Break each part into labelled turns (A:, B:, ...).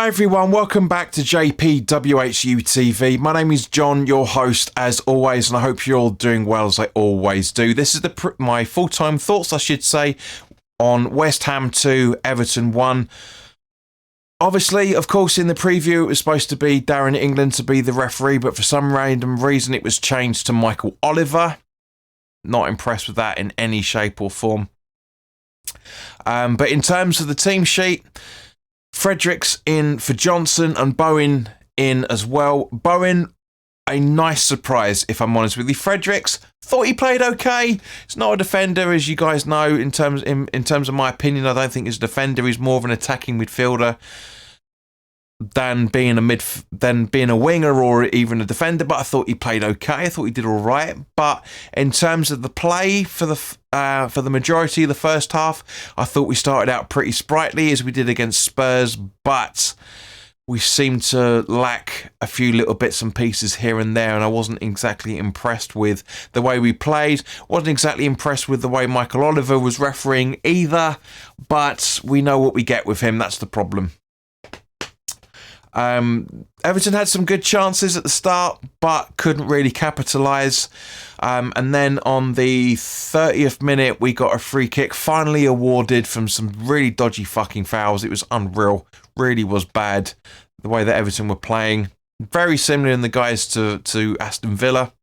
A: Hi everyone, welcome back to WHU TV. My name is John, your host as always, and I hope you're all doing well as I always do. This is my full-time thoughts, I should say, on West Ham 2, Everton 1. Obviously, of course, in the preview it was supposed to be Darren England to be the referee, but for some random reason it was changed to Michael Oliver. Not impressed with that in any shape or form. But in terms of the team sheet, Fredericks in for Johnson and Bowen in as well. Bowen, a nice surprise, if I'm honest with you. Fredericks, thought he played okay. He's not a defender, as you guys know. In terms of my opinion, I don't think he's a defender. He's more of an attacking midfielder than being a winger or even a defender. But I thought he played okay. I thought he did all right. But in terms of the play for the majority of the first half, I thought we started out pretty sprightly as we did against Spurs, but we seemed to lack a few little bits and pieces here and there, and I wasn't exactly impressed with the way we played. Wasn't exactly impressed with the way Michael Oliver was refereeing either, but we know what we get with him. That's the problem. Everton had some good chances at the start, but couldn't really capitalise. And then on the 30th minute, we got a free kick finally awarded from some really dodgy fucking fouls. It was unreal. Really was bad, the way that Everton were playing. Very similar in the guys to Aston Villa.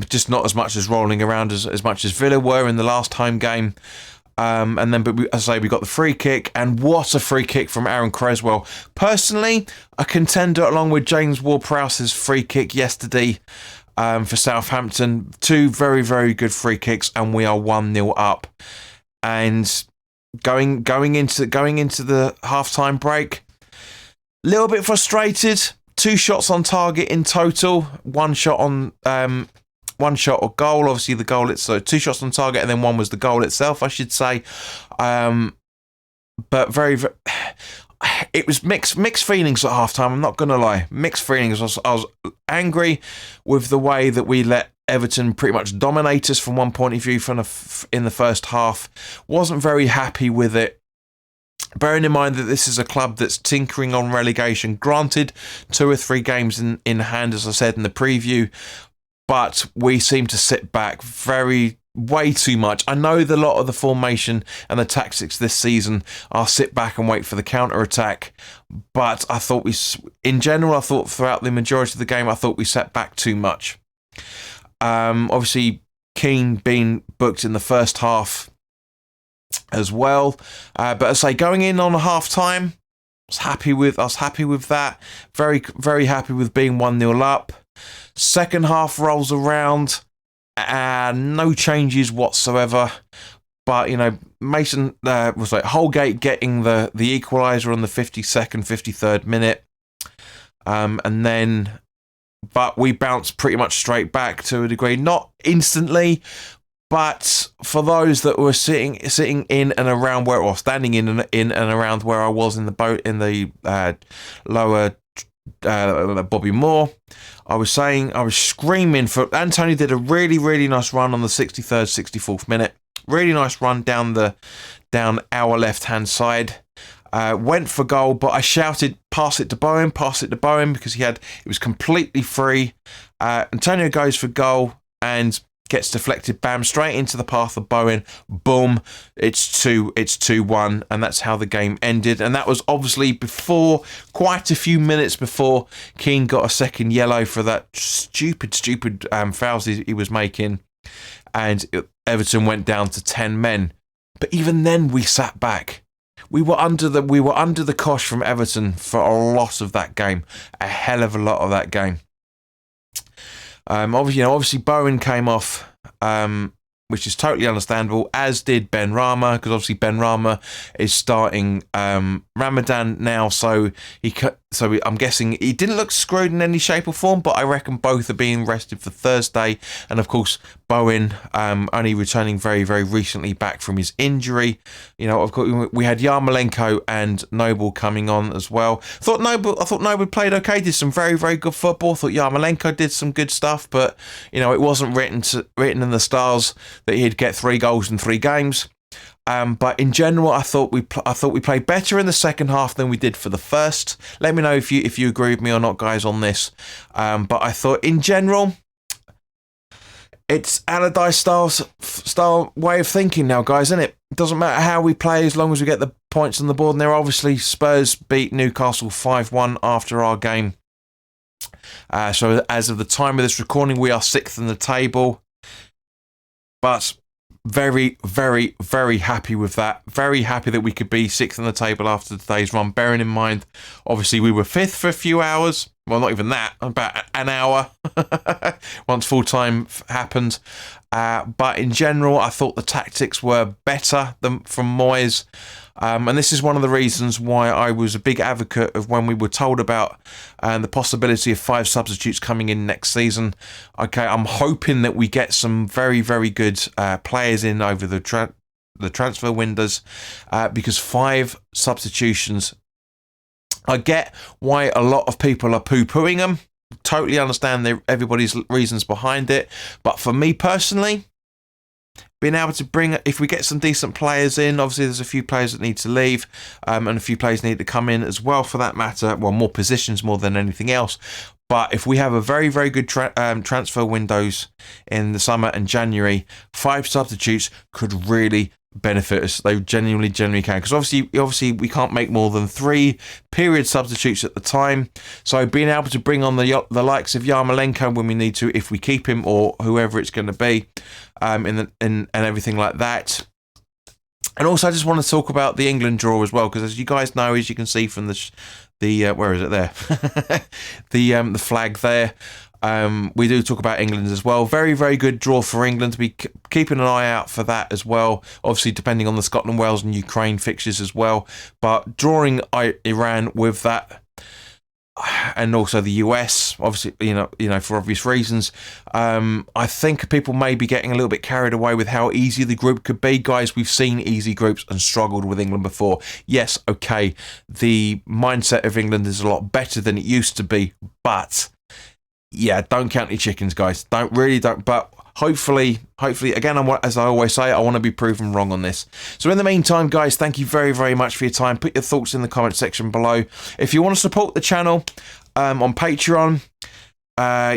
A: Just not as much as rolling around as much as Villa were in the last home game. And then, as I say, we got the free kick, and what a free kick from Aaron Creswell. Personally, a contender along with James Ward-Prowse's free kick yesterday for Southampton. Two very, very good free kicks, and we are 1-0 up. And going into the halftime break, a little bit frustrated. 2 shots on target in total. One shot or goal. Obviously, the goal. So 2 shots on target, and then one was the goal itself, I should say. But very, very, it was mixed feelings at halftime. I'm not going to lie, mixed feelings. I was angry with the way that we let Everton pretty much dominate us from one point of view in the first half. Wasn't very happy with it. Bearing in mind that this is a club that's tinkering on relegation. Granted, 2 or 3 games in hand, as I said in the preview. But we seem to sit back way too much. I know that a lot of the formation and the tactics this season are sit back and wait for the counter-attack. But I thought throughout the majority of the game, I thought we sat back too much. Obviously, Keane being booked in the first half as well. But as I say, going in on a half-time, I was happy with that. Very, very happy with being 1-0 up. Second half rolls around, no changes whatsoever. But, Mason was like Holgate getting the equaliser on the 52nd, 53rd minute. But we bounced pretty much straight back to a degree. Not instantly, but for those that were sitting in and around standing in and around where I was in the boat in the lower Bobby Moore, I was screaming for. Antonio did a really, really nice run on the 63rd, 64th minute. Really nice run down our left hand side. Went for goal, but I shouted, pass it to Bowen, because it was completely free. Antonio goes for goal and gets deflected, bam, straight into the path of Bowen. Boom, it's 2-1, and that's how the game ended. And that was obviously quite a few minutes before Keane got a second yellow for that stupid fouls he was making, and Everton went down to 10 men. But even then, we sat back. We were under the cosh from Everton for a lot of that game, a hell of a lot of that game. Obviously Bowen came off, which is totally understandable, as did Ben Rama, because obviously Ben Rama is starting Ramadan now, so I'm guessing he didn't look screwed in any shape or form, but I reckon both are being rested for Thursday. And of course, Bowen only returning very, very recently back from his injury. Of course, we had Yarmolenko and Noble coming on as well. I thought Noble played okay, did some very, very good football. I thought Yarmolenko did some good stuff, but it wasn't written in the stars that he'd get 3 goals in 3 games. But in general, I thought we played better in the second half than we did for the first. Let me know if you agree with me or not, guys, on this. But I thought in general, it's Allardyce style way of thinking now, guys, isn't it? It doesn't matter how we play as long as we get the points on the board. And they're obviously Spurs beat Newcastle 5-1 after our game. So as of the time of this recording, we are 6th in the table. But very, very, very happy with that. Very happy that we could be 6th in the table after today's run. Bearing in mind, obviously, we were 5th for a few hours. Well, not even that, about an hour once full-time happened. But in general, I thought the tactics were better than from Moyes. And this is one of the reasons why I was a big advocate of when we were told about the possibility of 5 substitutes coming in next season. Okay, I'm hoping that we get some very, very good players in over the transfer windows because 5 substitutions, I get why a lot of people are poo-pooing them. Totally understand everybody's reasons behind it. But for me personally, being able to bring, if we get some decent players in, obviously there's a few players that need to leave and a few players need to come in as well for that matter. Well, more positions more than anything else. But if we have a very, very good transfer windows in the summer and January, 5 substitutes could really benefit us. They genuinely can, because obviously we can't make more than 3 period substitutes at the time. So being able to bring on the likes of Yarmolenko when we need to, if we keep him or whoever it's going to be, and everything like that. And also, I just want to talk about the England draw as well, because as you guys know, as you can see from the where is it there, the flag there. We do talk about England as well. Very, very good draw for England to be keeping an eye out for that as well. Obviously, depending on the Scotland, Wales and Ukraine fixtures as well. But drawing Iran with that, and also the US, obviously, you know, for obvious reasons. I think people may be getting a little bit carried away with how easy the group could be. Guys, we've seen easy groups and struggled with England before. Yes, okay, the mindset of England is a lot better than it used to be, but yeah, don't count your chickens, guys. Don't. But hopefully, again, as I always say, I want to be proven wrong on this. So in the meantime, guys, thank you very, very much for your time. Put your thoughts in the comment section below. If you want to support the channel on Patreon,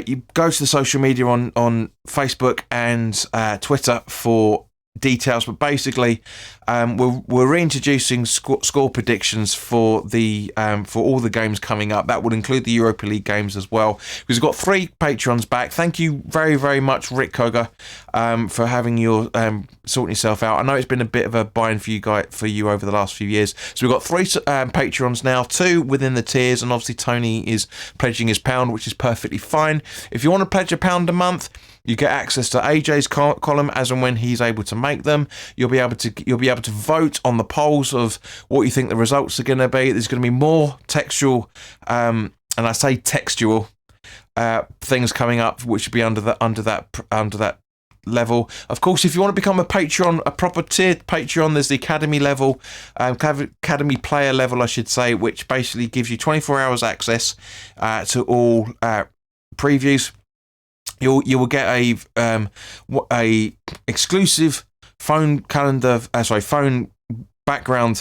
A: you go to the social media on Facebook and Twitter for details, but basically we're reintroducing score predictions for all the games coming up. That would include the Europa League games as well, because we've got 3 Patreons back. Thank you very, very much, Rick Koga, for having your sorting yourself out. I know it's been a bit of a bind for you over the last few years. So we've got 3 Patreons now, 2 within the tiers, and obviously Tony is pledging his £1, which is perfectly fine. If you want to pledge £1 a month, you get access to AJ's column as and when he's able to make them. You'll be able to vote on the polls of what you think the results are going to be. There's going to be more textual, and I say textual things coming up, which will be under that level. Of course, if you want to become a Patreon, a proper tiered Patreon, there's the Academy level, Academy player level, I should say, which basically gives you 24 hours access to all previews. You will get a exclusive phone background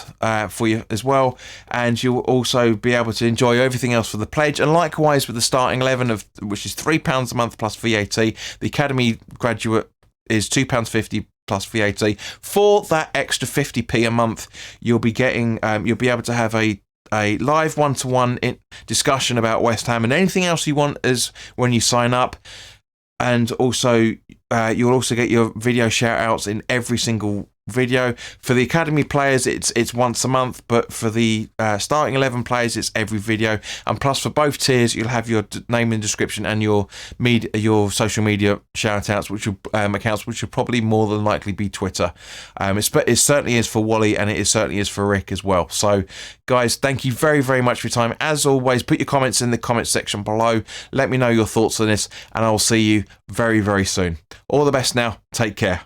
A: for you as well, and you'll also be able to enjoy everything else for the pledge. And likewise with the starting 11 which is £3 a month plus VAT. The Academy graduate is £2.50 plus VAT. For that extra 50p a month, you'll be getting you'll be able to have a live one-to-one discussion about West Ham and anything else you want as when you sign up. And also, you'll also get your video shout-outs in every single video. For the Academy players, it's once a month, but for the starting 11 players, it's every video. And plus, for both tiers, you'll have your name and description and your social media shout-outs, accounts, which will probably more than likely be Twitter. It certainly is for Wally, and it certainly is for Rick as well. So, guys, thank you very, very much for your time. As always, put your comments in the comment section below. Let me know your thoughts on this, and I will see you very, very soon. All the best now. Take care.